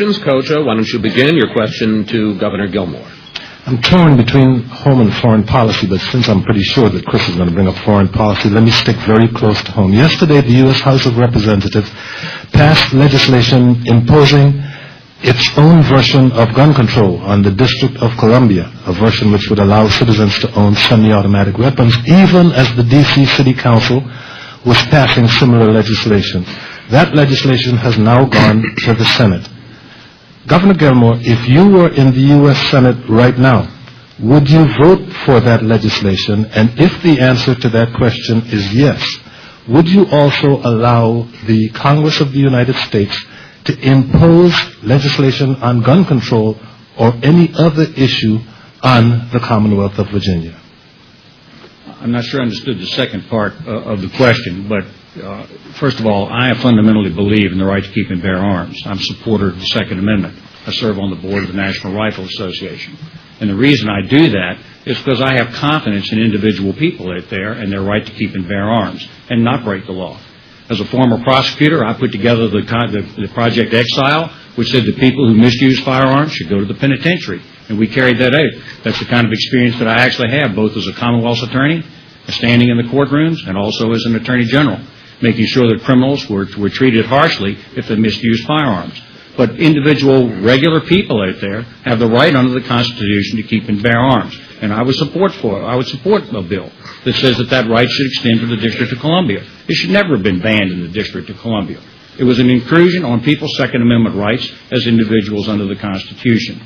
questions. Koja, why don't you begin your question to Governor Gilmore? I'm torn between home and foreign policy, but since I'm pretty sure that Chris is going to bring up foreign policy, let me stick very close to home. Yesterday, the U.S. House of Representatives passed legislation imposing its own version of gun control on the District of Columbia, a version which would allow citizens to own semi-automatic weapons, even as the D.C. City Council was passing similar legislation. That legislation has now gone to the Senate. Governor Gilmore, if you were in the U.S. Senate right now, would you vote for that legislation? And if the answer to that question is yes, would you also allow the Congress of the United States to impose legislation on gun control or any other issue on the Commonwealth of Virginia? I'm not sure I understood the second part of the question, but first of all, I fundamentally believe in the right to keep and bear arms. I'm a supporter of the Second Amendment. I serve on the board of the National Rifle Association. And the reason I do that is because I have confidence in individual people out there and their right to keep and bear arms and not break the law. As a former prosecutor, I put together the Project Exile, which said that people who misuse firearms should go to the penitentiary. And we carried that out. That's the kind of experience that I actually have, both as a Commonwealth's attorney, standing in the courtrooms, and also as an attorney general, making sure that criminals were treated harshly if they misused firearms. But individual, regular people out there have the right under the Constitution to keep and bear arms. And I would support a bill that says that right should extend to the District of Columbia. It should never have been banned in the District of Columbia. It was an intrusion on people's Second Amendment rights as individuals under the Constitution.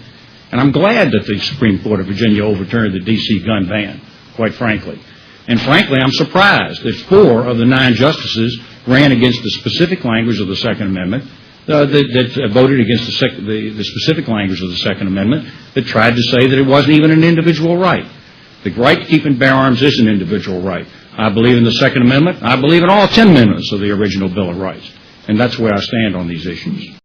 And I'm glad that the Supreme Court of Virginia overturned the D.C. gun ban, quite frankly. And frankly, I'm surprised that 4 of the 9 justices ran against the specific language of the Second Amendment, that voted against the specific language of the Second Amendment, that tried to say that it wasn't even an individual right. The right to keep and bear arms is an individual right. I believe in the Second Amendment. I believe in all 10 amendments of the original Bill of Rights. And that's where I stand on these issues.